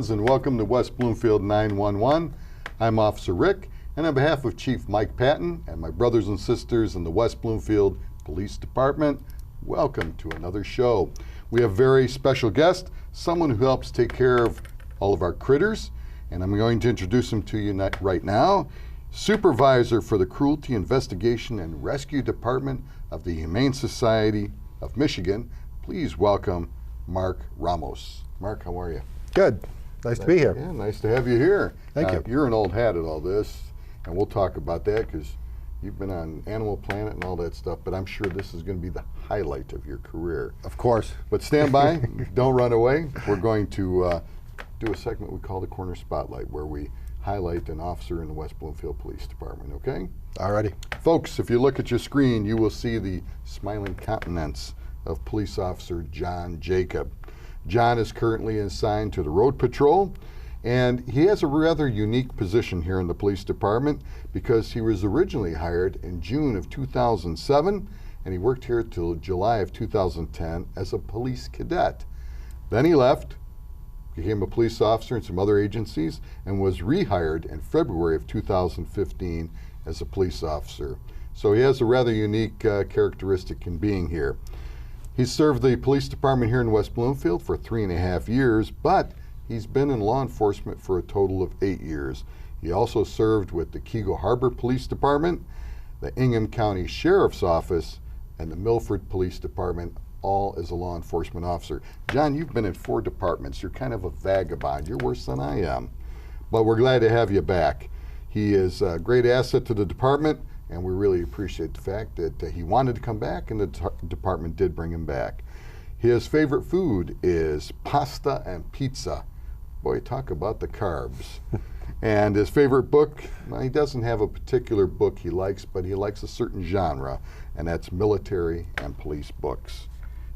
friends, and welcome to West Bloomfield 911. I'm Officer Rick, and on behalf of Chief Mike Patton and my brothers and sisters in the West Bloomfield Police Department, welcome to another show. We have a very special guest, someone who helps take care of all of our critters, and I'm going to introduce him to you right now. Supervisor for the Cruelty Investigation and Rescue Department of the Humane Society of Michigan. Please welcome Mark Ramos. Mark, how are you? Good. Nice to be here. Yeah, nice to have you here. Thank you. You're an old hat at all this, and we'll talk about that because you've been on Animal Planet and all that stuff, but I'm sure this is going to be the highlight of your career. Of course. But stand by. Don't run away. We're going to do a segment we call the Corner Spotlight, where we highlight an officer in the West Bloomfield Police Department, okay? Alrighty. Folks, if you look at your screen, you will see the smiling countenance of Police Officer John Jacob. John is currently assigned to the Road Patrol, and he has a rather unique position here in the police department because he was originally hired in June of 2007, and he worked here till July of 2010 as a police cadet. Then he left, became a police officer in some other agencies, and was rehired in February of 2015 as a police officer. So he has a rather unique characteristic in being here. He served the police department here in West Bloomfield for 3.5 years, but he's been in law enforcement for a total of 8 years. He also served with the Keego Harbor Police Department, the Ingham County Sheriff's Office, and the Milford Police Department, all as a law enforcement officer. John, you've been in 4 departments. You're kind of a vagabond. You're worse than I am. But we're glad to have you back. He is a great asset to the department, and we really appreciate the fact that he wanted to come back, and the department did bring him back. His favorite food is pasta and pizza. Boy, talk about the carbs. And his favorite book, well, he doesn't have a particular book he likes, but he likes a certain genre, and that's military and police books.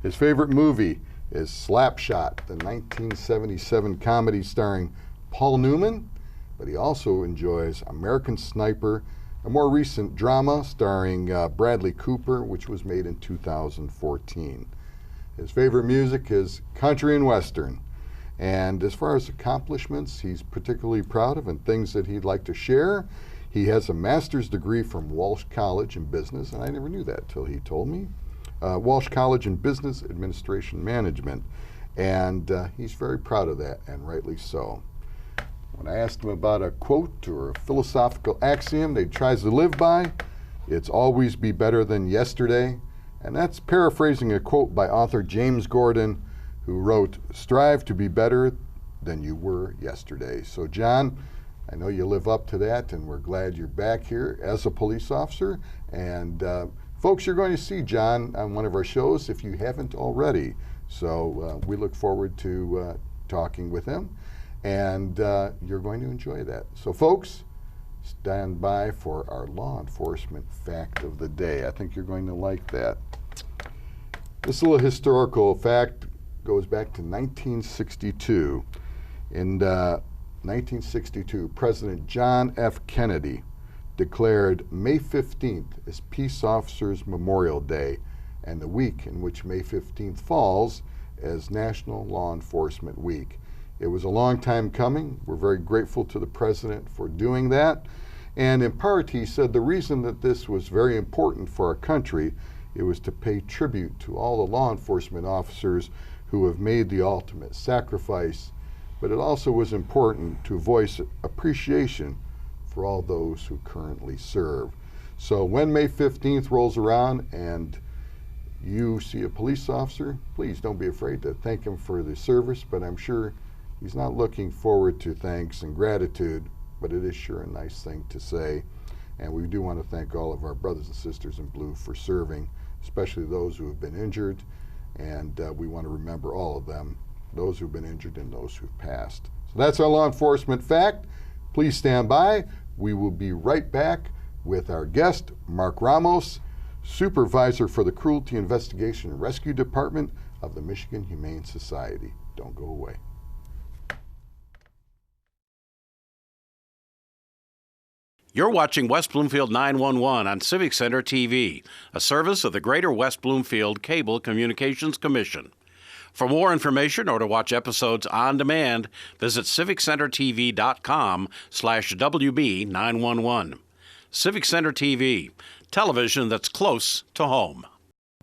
His favorite movie is Slapshot, the 1977 comedy starring Paul Newman, but he also enjoys American Sniper, a more recent drama starring Bradley Cooper, which was made in 2014. His favorite music is country and western. And as far as accomplishments he's particularly proud of and things that he'd like to share, he has a master's degree from Walsh College in business, and I never knew that till he told me. Walsh College in Business Administration Management, and he's very proud of that, and rightly so. When I asked him about a quote or a philosophical axiom that he tries to live by, it's always be better than yesterday, and that's paraphrasing a quote by author James Gordon, who wrote, "Strive to be better than you were yesterday." So John, I know you live up to that, and we're glad you're back here as a police officer. And folks, you're going to see John on one of our shows if you haven't already. So we look forward to talking with him, and you're going to enjoy that. So folks, stand by for our law enforcement fact of the day. I think you're going to like that. This little historical fact goes back to 1962. In 1962, President John F. Kennedy declared May 15th as Peace Officers Memorial Day, and the week in which May 15th falls as National Law Enforcement Week. It was a long time coming. We're very grateful to the President for doing that. And in part, he said the reason that this was very important for our country, it was to pay tribute to all the law enforcement officers who have made the ultimate sacrifice, but it also was important to voice appreciation for all those who currently serve. So when May 15th rolls around and you see a police officer, please don't be afraid to thank him for the service, but I'm sure he's not looking forward to thanks and gratitude, but it is sure a nice thing to say. And we do want to thank all of our brothers and sisters in blue for serving, especially those who have been injured. And we want to remember all of them, those who've been injured and those who've passed. So that's our law enforcement fact. Please stand by. We will be right back with our guest, Mark Ramos, Supervisor for the Cruelty Investigation and Rescue Department of the Michigan Humane Society. Don't go away. You're watching West Bloomfield 911 on Civic Center TV, a service of the Greater West Bloomfield Cable Communications Commission. For more information or to watch episodes on demand, visit civiccentertv.com/WB911. Civic Center TV, television that's close to home.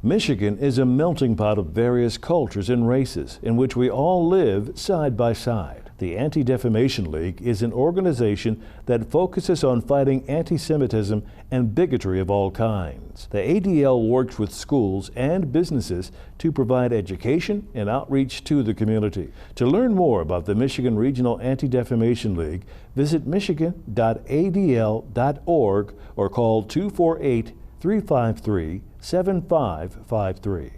Michigan is a melting pot of various cultures and races in which we all live side by side. The Anti-Defamation League is an organization that focuses on fighting anti-Semitism and bigotry of all kinds. The ADL works with schools and businesses to provide education and outreach to the community. To learn more about the Michigan Regional Anti-Defamation League, visit michigan.adl.org or call 248-353-7553.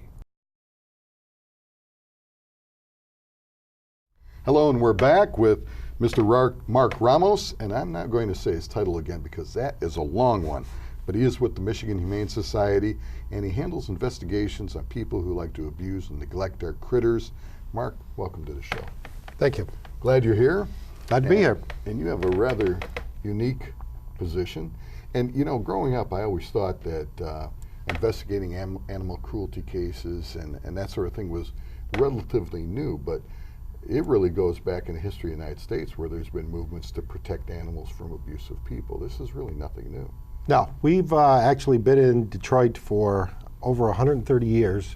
Hello, and we're back with Mr. Mark Ramos, and I'm not going to say his title again because that is a long one, but he is with the Michigan Humane Society, and he handles investigations on people who like to abuse and neglect our critters. Mark, welcome to the show. Thank you. Glad you're here. Glad to be here. And you have a rather unique position. And you know, growing up, I always thought that investigating animal cruelty cases and that sort of thing was relatively new, but it really goes back in the history of the United States where there's been movements to protect animals from abusive people. This is really nothing new. No, we've actually been in Detroit for over 130 years,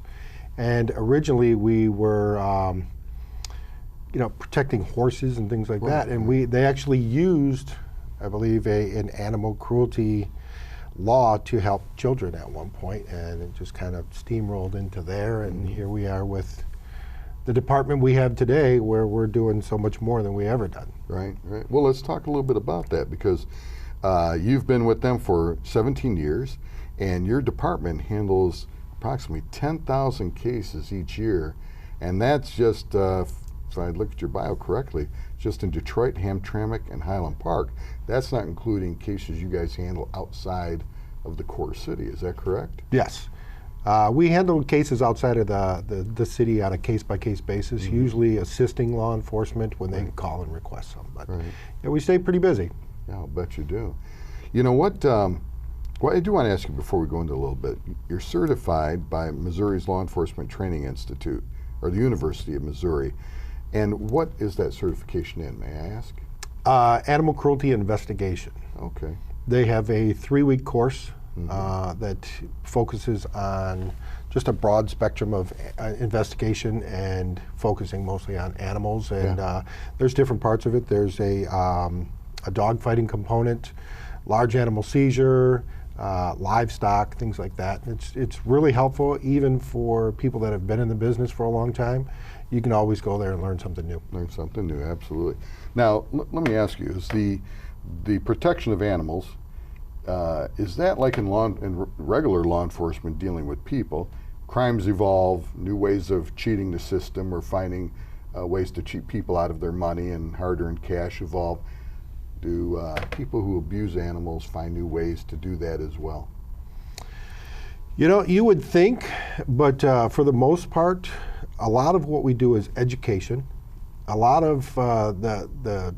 and originally we were protecting horses and things like that, and they actually used, I believe, an animal cruelty law to help children at one point, and it just kind of steamrolled into there, and here we are with the department we have today, where we're doing so much more than we ever done. Right. Well, let's talk a little bit about that, because you've been with them for 17 years, and your department handles approximately 10,000 cases each year, and that's just, if I look at your bio correctly, just in Detroit, Hamtramck, and Highland Park. That's not including cases you guys handle outside of the core city. Is that correct? Yes. We handle cases outside of the city on a case-by-case basis, usually assisting law enforcement when they call and request some. But yeah, we stay pretty busy. Yeah, I'll bet you do. You know what? What I do want to ask you before we go into a little bit, you're certified by Missouri's Law Enforcement Training Institute, or the University of Missouri. And what is that certification in, may I ask? Animal cruelty investigation. Okay. They have a 3-week course that focuses on just a broad spectrum of investigation and focusing mostly on animals. And there's different parts of it. There's a dog fighting component, large animal seizure, livestock, things like that. It's really helpful even for people that have been in the business for a long time. You can always go there and learn something new. Learn something new, absolutely. Now, let me ask you, is the protection of animals, is that like in regular law enforcement dealing with people? Crimes evolve, new ways of cheating the system or finding ways to cheat people out of their money and hard-earned cash evolve. Do people who abuse animals find new ways to do that as well? You know, you would think, but for the most part, a lot of what we do is education. A lot of the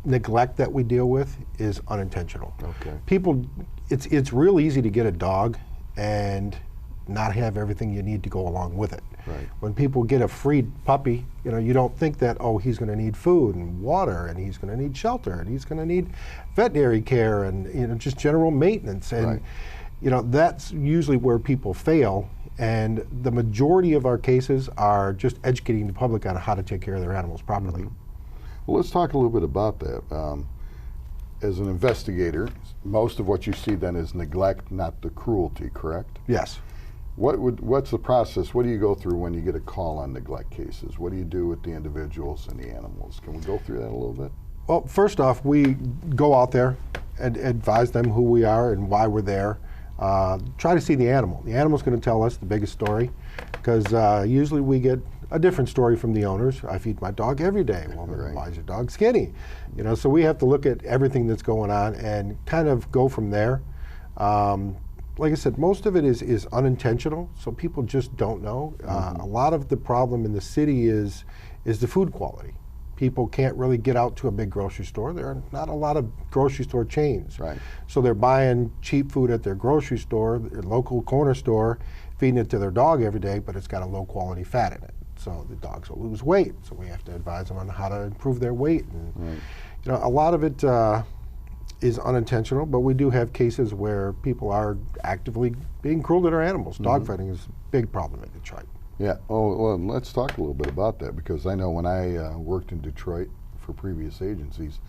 neglect that we deal with is unintentional. Okay. People, it's real easy to get a dog and not have everything you need to go along with it. Right. When people get a free puppy, you know, you don't think that, oh, he's going to need food and water, and he's going to need shelter, and he's going to need veterinary care, and just general maintenance. And you know, that's usually where people fail. And the majority of our cases are just educating the public on how to take care of their animals properly. Well, let's talk a little bit about that. As an investigator, most of what you see then is neglect, not the cruelty, correct? Yes. What's the process? What do you go through when you get a call on neglect cases? What do you do with the individuals and the animals? Can we go through that a little bit? Well, first off, we go out there and advise them who we are and why we're there. Try to see the animal. The animal's going to tell us the biggest story, because usually we get a different story from the owners. I feed my dog every day. Well, then why is your dog skinny? You know, so we have to look at everything that's going on and kind of go from there. Like I said, most of it is unintentional, so people just don't know. A lot of the problem in the city is the food quality. People can't really get out to a big grocery store. There are not a lot of grocery store chains. Right. So they're buying cheap food at their grocery store, their local corner store, feeding it to their dog every day, but it's got a low quality fat in it. So the dogs will lose weight. So we have to advise them on how to improve their weight. And a lot of it is unintentional, but we do have cases where people are actively being cruel to their animals. Dogfighting is a big problem in Detroit. Yeah. Oh, well, let's talk a little bit about that, because I know when I worked in Detroit for previous agencies,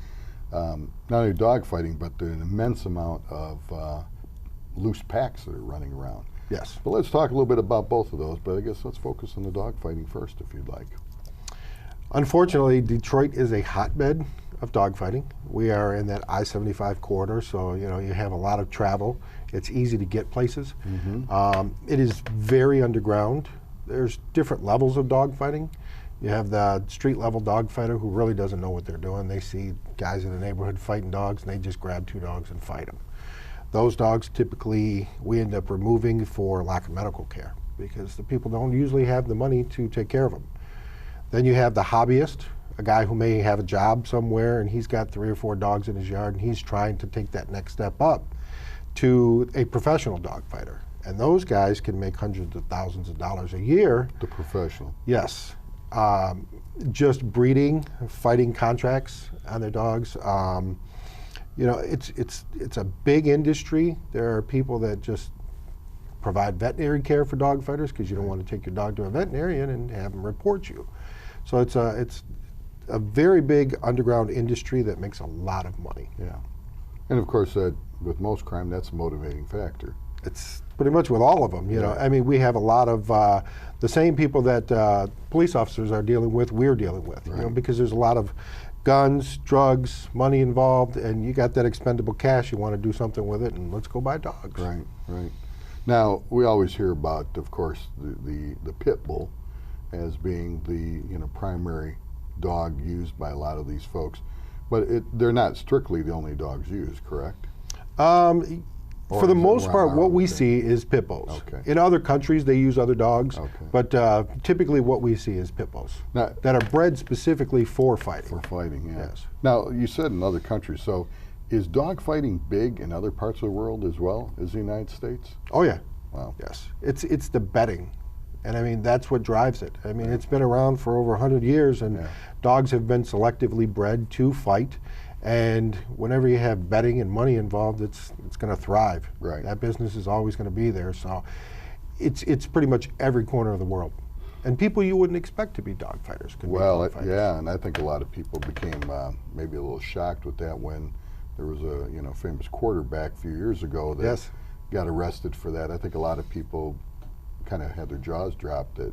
not only dogfighting, but an immense amount of loose packs that are running around. Yes. But let's talk a little bit about both of those, but I guess let's focus on the dogfighting first, if you'd like. Unfortunately, Detroit is a hotbed of dogfighting. We are in that I-75 corridor, so you have a lot of travel. It's easy to get places. It is very underground. There's different levels of dogfighting. You have the street level dogfighter who really doesn't know what they're doing. They see guys in the neighborhood fighting dogs, and they just grab 2 dogs and fight them. Those dogs typically we end up removing for lack of medical care, because the people don't usually have the money to take care of them. Then you have the hobbyist, a guy who may have a job somewhere and he's got 3 or 4 dogs in his yard, and he's trying to take that next step up to a professional dog fighter. And those guys can make hundreds of thousands of dollars a year. The professional. Yes. Just breeding, fighting contracts on their dogs. It's a big industry. There are people that just provide veterinary care for dog fighters, because you don't want to take your dog to a veterinarian and have them report you. So it's a very big underground industry that makes a lot of money. Yeah. And of course, with most crime, that's a motivating factor. It's pretty much with all of them. I mean, we have a lot of the same people that police officers are dealing with, we're dealing with, because there's a lot of guns, drugs, money involved, and you got that expendable cash, you want to do something with it, and let's go buy dogs. Right, right. Now, we always hear about, of course, the pit bull as being the primary dog used by a lot of these folks, but they're not strictly the only dogs used, correct? For the most part, what we see is pit bulls. Okay. In other countries, they use other dogs, Okay. but typically what we see is pit bulls Now, that are bred specifically for fighting. for fighting, yeah. Yes. Now, you said in other countries, so is dog fighting big in other parts of the world as well as the United States? Oh yeah. Wow. Yes. It's the betting. And I mean, that's what drives it. I mean, it's been around for over 100 years, and dogs have been selectively bred to fight. And whenever you have betting and money involved, it's going to thrive. Right. That business is always going to be there. So it's pretty much every corner of the world. And people you wouldn't expect to be dog fighters could be dog fighters. Yeah, and I think a lot of people became maybe a little shocked with that when there was a famous quarterback a few years ago that got arrested for that. I think a lot of people kind of had their jaws dropped that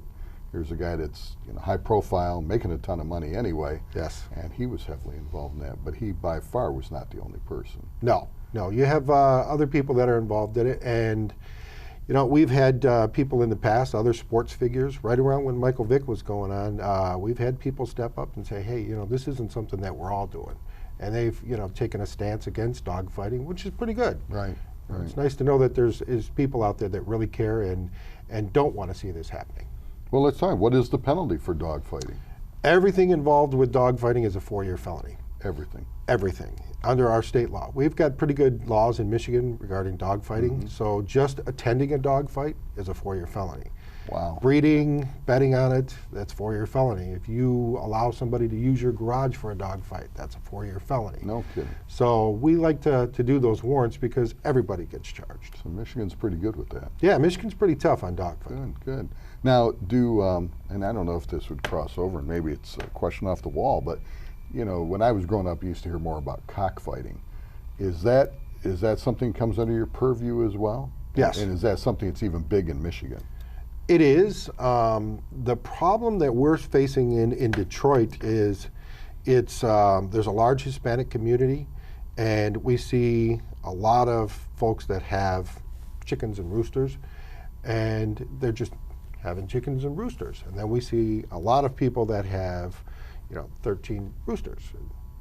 here's a guy that's high profile, making a ton of money anyway. Yes. And he was heavily involved in that, but he by far was not the only person. No, you have other people that are involved in it, and we've had people in the past, other sports figures, right around when Michael Vick was going on, we've had people step up and say, hey, this isn't something that we're all doing. And they've, taken a stance against dog fighting, which is pretty good. Right. Right. It's nice to know that there's people out there that really care and don't want to see this happening. Well, let's talk. What is the penalty for dog fighting? Everything involved with dog fighting is a 4-year felony. Everything. Everything, under our state law. We've got pretty good laws in Michigan regarding dog fighting, so just attending a dog fight is a 4-year felony. Wow. Breeding, betting on it, that's 4-year felony. If you allow somebody to use your garage for a dog fight, that's a 4-year felony. No kidding. So we like to do those warrants because everybody gets charged. So Michigan's pretty good with that. Yeah, Michigan's pretty tough on dog fighting. Good, good. Now, and I don't know if this would cross over, and maybe it's a question off the wall, but when I was growing up, you used to hear more about cockfighting. Is that something that comes under your purview as well? Yes. And is that something that's even big in Michigan? It is. The problem that we're facing in Detroit is there's a large Hispanic community, and we see a lot of folks that have chickens and roosters, and they're just having chickens and roosters. And then we see a lot of people that have 13 roosters,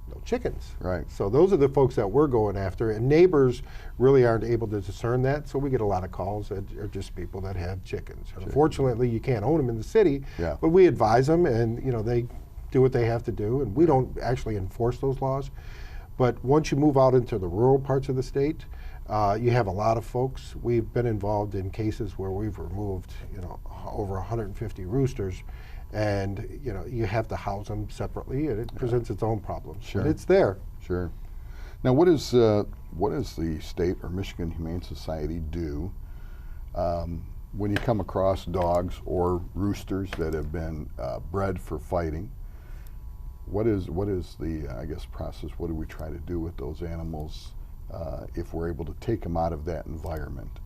no chickens. Right. So those are the folks that we're going after, and neighbors really aren't able to discern that, so we get a lot of calls that are just people that have chickens. Unfortunately, you can't own them in the city, but we advise them, and they do what they have to do, and we don't actually enforce those laws. But once you move out into the rural parts of the state, you have a lot of folks. We've been involved in cases where we've removed over 150 roosters, and you have to house them separately, and it presents its own problems. Sure. But it's there. Sure. Now, what does the state or Michigan Humane Society do when you come across dogs or roosters that have been bred for fighting? What is the process? What do we try to do with those animals if we're able to take them out of that environment?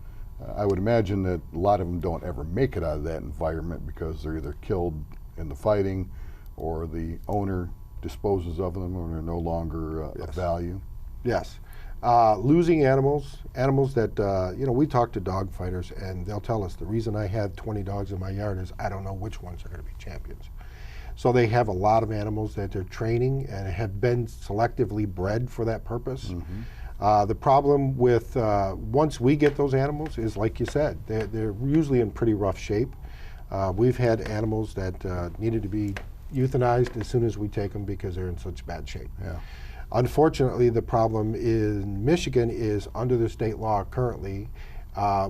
I would imagine that a lot of them don't ever make it out of that environment because they're either killed in the fighting or the owner disposes of them or they're no longer of value. Yes. Losing animals that, we talk to dog fighters and they'll tell us the reason I have 20 dogs in my yard is I don't know which ones are going to be champions. So they have a lot of animals that they're training and have been selectively bred for that purpose. Mm-hmm. The problem with once we get those animals is, like you said, they're usually in pretty rough shape. We've had animals that needed to be euthanized as soon as we take them because they're in such bad shape. Yeah. Unfortunately, the problem in Michigan is under the state law currently,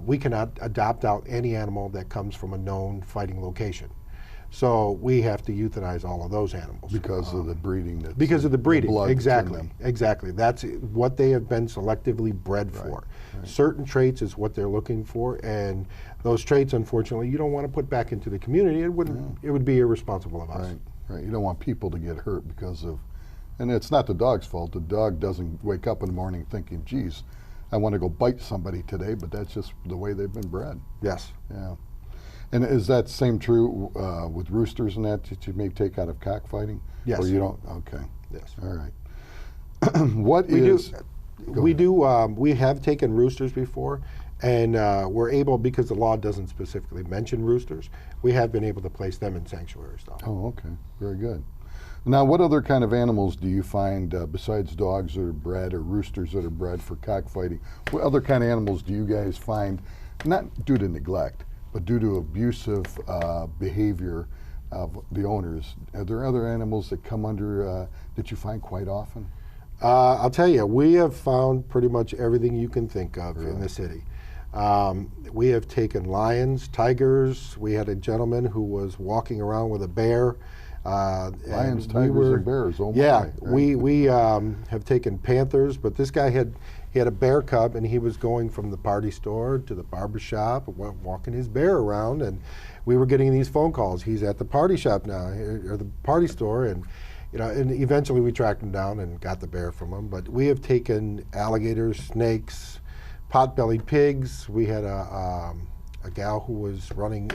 we cannot adopt out any animal that comes from a known fighting location. So we have to euthanize all of those animals. Because of the breeding. Because of the breeding, blood exactly. in them. Exactly. That's what they have been selectively bred for. Right. Certain traits is what they're looking for, and those traits, unfortunately, you don't want to put back into the community. It wouldn't. It would be irresponsible of us. Right. You don't want people to get hurt because of, and it's not the dog's fault. The dog doesn't wake up in the morning thinking, geez, I want to go bite somebody today, but that's just the way they've been bred. Yes. Yeah. And is that same true with roosters and that you may take out of cockfighting? Yes. Or you don't? Okay. Yes. All right. We have taken roosters before, and we're able, because the law doesn't specifically mention roosters, we have been able to place them in sanctuaries though. Oh, okay. Very good. Now, what other kind of animals do you find besides dogs that are bred or roosters that are bred for cockfighting? What other kind of animals do you guys find, not due to neglect, but due to abusive behavior of the owners? Are there other animals that come under that you find quite often? I'll tell you, we have found pretty much everything you can think of in the city. We have taken lions, tigers. We had a gentleman who was walking around with a bear. Lions, tigers, and bears. Oh my! Yeah, right? we have taken panthers, but this guy had a bear cub, and he was going from the party store to the barber shop, walking his bear around, and we were getting these phone calls. He's at the party shop now, or the party store, and and eventually we tracked him down and got the bear from him. But we have taken alligators, snakes, pot-bellied pigs. We had a gal who was running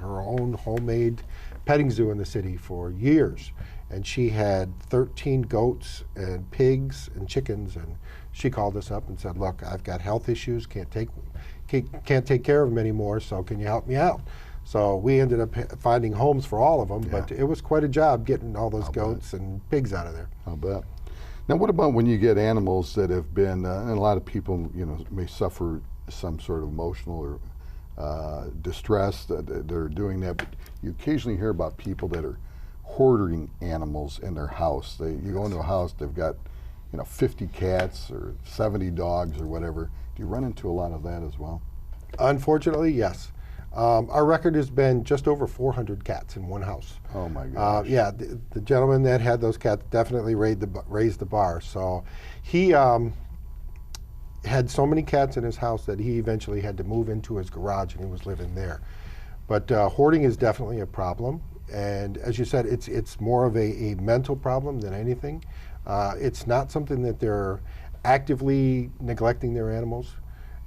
her own homemade petting zoo in the city for years, and she had 13 goats and pigs and chickens, and she called us up and said, look, I've got health issues, can't take care of them anymore, so can you help me out? So we ended up finding homes for all of them, but it was quite a job getting all those goats and pigs out of there. I'll bet. Now, what about when you get animals that have been, and a lot of people, may suffer some sort of emotional or distress that they're doing that, but you occasionally hear about people that are hoarding animals in their house. You go into a house, they've got 50 cats or 70 dogs or whatever. Do you run into a lot of that as well? Unfortunately, yes. Our record has been just over 400 cats in one house. Oh my gosh. Yeah, the gentleman that had those cats definitely raised the bar. So he had so many cats in his house that he eventually had to move into his garage, and he was living there. But hoarding is definitely a problem, and as you said, it's more of a mental problem than anything. It's not something that they're actively neglecting their animals.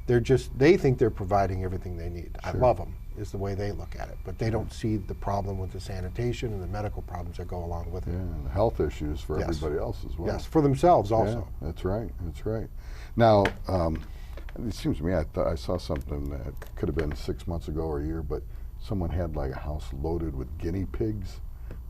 They think they're providing everything they need. Sure. I love them is the way they look at it, but they don't see the problem with the sanitation and the medical problems that go along with it. Yeah, and the health issues for everybody else as well. Yes, for themselves also. Yeah, that's right. That's right. Now, it seems to me I saw something that could have been 6 months ago or a year, but someone had like a house loaded with guinea pigs.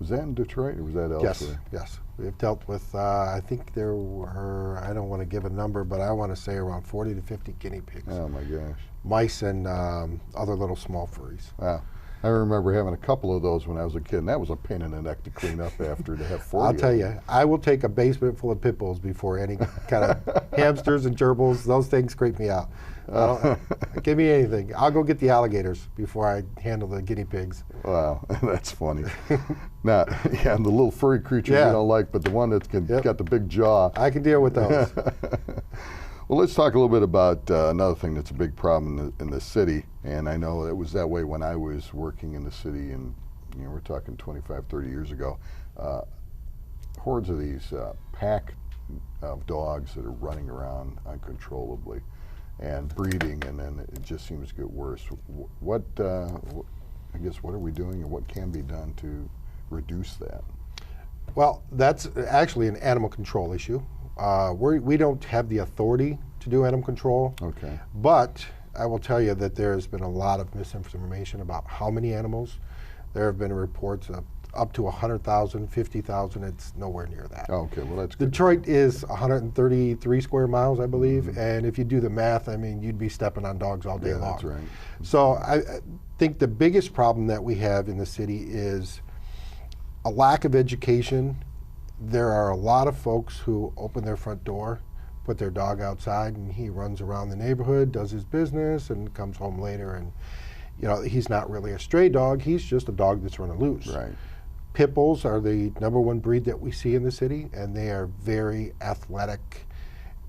Was that in Detroit or was that elsewhere? Yes. We've dealt with, I think there were, I don't want to give a number, but I want to say around 40 to 50 guinea pigs. Oh my gosh. Mice and other little small furries. Wow. I remember having a couple of those when I was a kid, and that was a pain in the neck to clean up after to have 40 I'll tell you, I will take a basement full of pit bulls before any kind of hamsters and gerbils. Those things creep me out. Give me anything. I'll go get the alligators before I handle the guinea pigs. Wow, that's funny. Now, yeah, the little furry creatures you don't like, but the one that's got the big jaw. I can deal with those. Well, let's talk a little bit about another thing that's a big problem in the city, and I know it was that way when I was working in the city, and we're talking 25, 30 years ago. Hordes of these pack of dogs that are running around uncontrollably and breeding, and then it just seems to get worse. What I guess, what are we doing, and what can be done to reduce that? Well, that's actually an animal control issue. We don't have the authority to do animal control. Okay. But I will tell you that there's been a lot of misinformation about how many animals. There have been reports of up to 100,000, 50,000. It's nowhere near that. Oh, okay, well that's good. Detroit is 133 square miles, I believe, and if you do the math, I mean, you'd be stepping on dogs all day long. That's right. So I think the biggest problem that we have in the city is a lack of education. There are a lot of folks who open their front door, put their dog outside, and he runs around the neighborhood, does his business, and comes home later. And he's not really a stray dog. He's just a dog that's running loose. Right. Pit bulls are the #1 breed that we see in the city, and they are very athletic,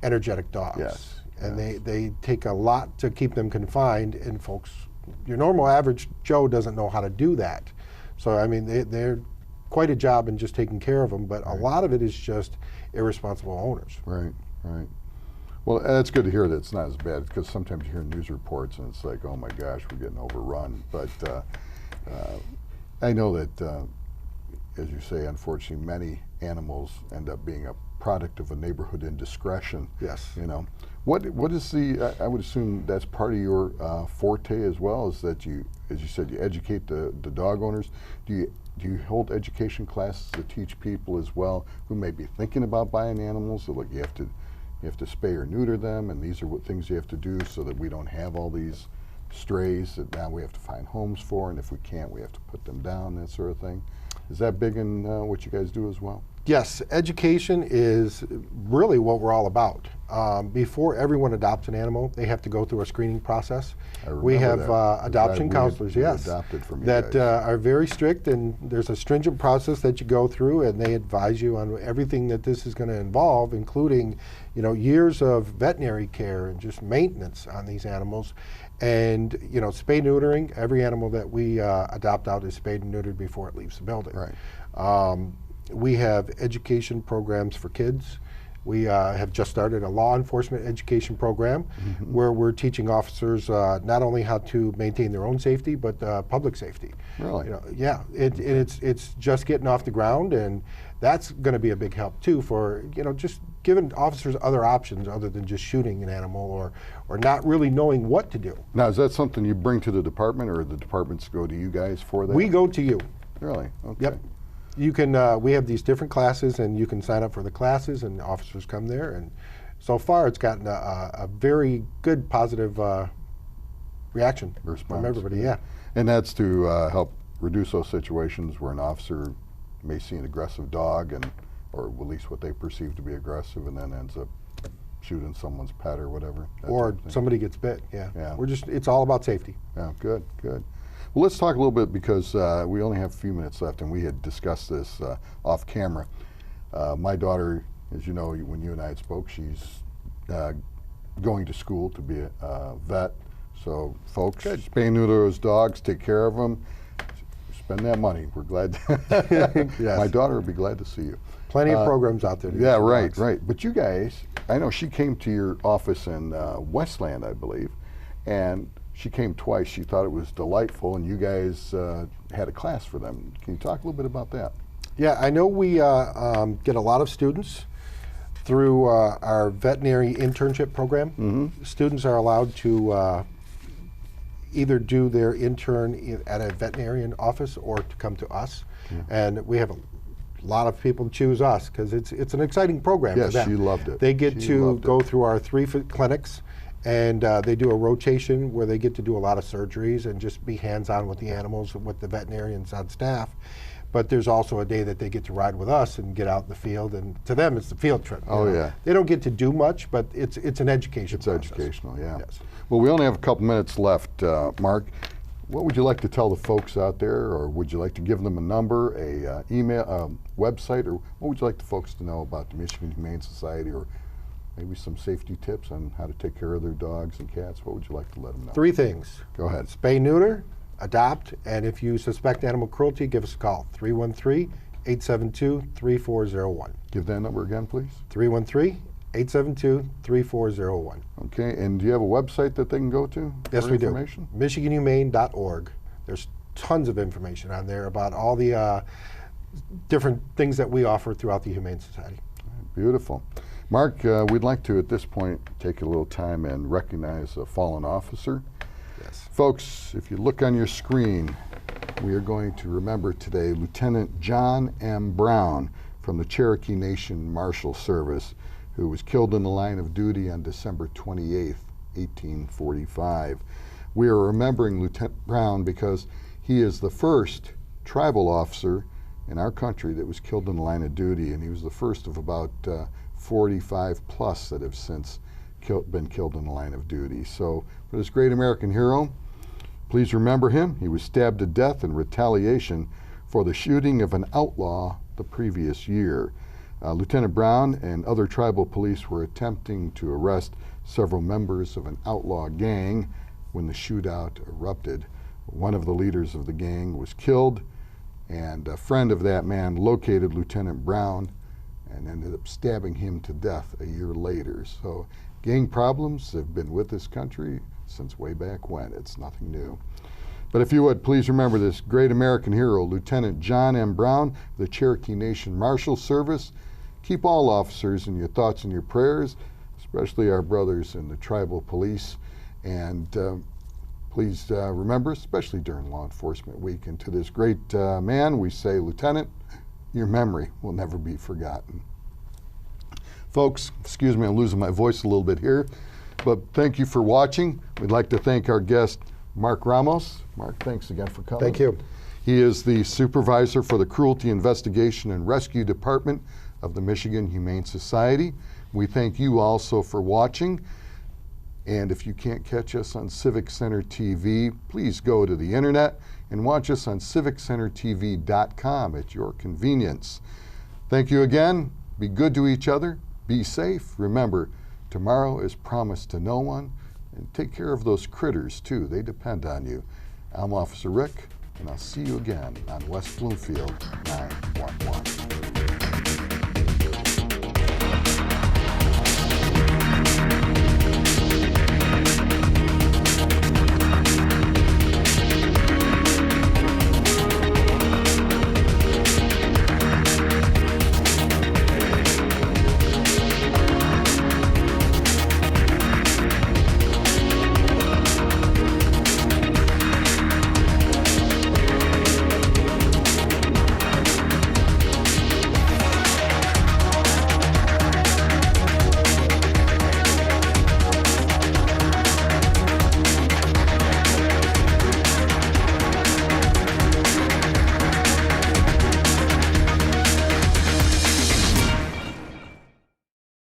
energetic dogs. Yes. And they take a lot to keep them confined, and folks, your normal average Joe doesn't know how to do that. So, I mean, they're quite a job in just taking care of them, but a lot of it is just irresponsible owners. Right, right. Well, that's good to hear that it's not as bad, because sometimes you hear news reports and it's like, oh my gosh, we're getting overrun. But I know that, as you say, unfortunately, many animals end up being a product of a neighborhood indiscretion. Yes. What is the? I would assume that's part of your forte as well. Is that you, as you said, you educate the dog owners. Do you hold education classes to teach people as well who may be thinking about buying animals? So like you have to spay or neuter them, and these are what things you have to do so that we don't have all these strays that now we have to find homes for, and if we can't, we have to put them down, that sort of thing. Is that big in what you guys do as well? Yes, education is really what we're all about. Before everyone adopts an animal, they have to go through a screening process. We have adoption counselors, yes, that are very strict, and there's a stringent process that you go through, and they advise you on everything that this is going to involve, including, years of veterinary care and just maintenance on these animals. And spay neutering. Every animal that we adopt out is spayed and neutered before it leaves the building. Right. We have education programs for kids. We have just started a law enforcement education program where we're teaching officers not only how to maintain their own safety, but public safety. Really? Yeah. It's just getting off the ground, and that's going to be a big help too for just giving officers other options other than just shooting an animal or not really knowing what to do. Now, is that something you bring to the department, or the departments go to you guys for that? We go to you. Really? Okay. Yep. You can. We have these different classes, and you can sign up for the classes, and officers come there. And so far, it's gotten a very good, positive reaction from everybody. Yeah. And that's to help reduce those situations where an officer may see an aggressive dog, or at least what they perceive to be aggressive, and then ends up shooting someone's pet or whatever. Or somebody gets bit. Yeah. Yeah. It's all about safety. Yeah. Good. Good. Well, let's talk a little bit, because we only have a few minutes left, and we had discussed this off camera. My daughter, as you know, when you and I had spoke, she's going to school to be a vet. So, folks, spay and neuter those dogs, take care of them, spend that money. We're glad. Yes. My daughter will be glad to see you. Plenty of programs out there. Yeah, right, right. But you guys, I know she came to your office in Westland, I believe, and she came twice. She thought it was delightful, and you guys had a class for them. Can you talk a little bit about that? Yeah, I know we get a lot of students through our veterinary internship program. Students are allowed to either do their intern at a veterinarian office or to come to us. And we have a lot of people choose us because it's an exciting program for them. Yes, she loved it. They get to go through our 3 clinics, and they do a rotation where they get to do a lot of surgeries and just be hands-on with the animals, with the veterinarians on staff. but there's also a day that they get to ride with us and get out in the field, and to them it's the field trip. Oh, yeah. They don't get to do much, but it's an education It's process. educational, yeah. Yes. Well, we only have a couple minutes left, Mark. What would you like to tell the folks out there, or would you like to give them a number, a email, website, or what would you like the folks to know about the Michigan Humane Society, or maybe some safety tips on how to take care of their dogs and cats? What would you like to let them know? 3 things. Go ahead. Spay, neuter, adopt, and if you suspect animal cruelty, give us a call, 313-872-3401. Give that number again, please. 313-872-3401. Okay, and do you have a website that they can go to? Yes, for we do. information? MichiganHumane.org. There's tons of information on there about all the different things that we offer throughout the Humane Society. Beautiful. Mark, we'd like to, at this point, take a little time and recognize a fallen officer. Yes. Folks, if you look on your screen, we are going to remember today Lieutenant John M. Brown from the Cherokee Nation Marshal Service, who was killed in the line of duty on December 28th, 1845. We are remembering Lieutenant Brown because he is the first tribal officer in our country that was killed in the line of duty, and he was the first of about 45 plus that have since been killed in the line of duty. So for this great American hero, please remember him. He was stabbed to death in retaliation for the shooting of an outlaw the previous year. Lieutenant Brown and other tribal police were attempting to arrest several members of an outlaw gang when the shootout erupted. One of the leaders of the gang was killed, and a friend of that man located Lieutenant Brown and ended up stabbing him to death a year later. So gang problems have been with this country since way back when. It's nothing new. But if you would, please remember this great American hero, Lieutenant John M. Brown, the Cherokee Nation Marshal Service. Keep all officers in your thoughts and your prayers, especially our brothers in the tribal police. And please remember, especially during Law Enforcement Week, and to this great man, we say, Lieutenant, your memory will never be forgotten. Folks, excuse me, I'm losing my voice a little bit here, but thank you for watching. We'd like to thank our guest, Mark Ramos. Mark, thanks again for coming. Thank you. He is the Supervisor for the Cruelty Investigation and Rescue Department of the Michigan Humane Society. We thank you also for watching. And if you can't catch us on Civic Center TV, please go to the internet and watch us on civiccentertv.com at your convenience. Thank you again. Be good to each other. Be safe. Remember, tomorrow is promised to no one. And take care of those critters, too. They depend on you. I'm Officer Rick, and I'll see you again on West Bloomfield 911.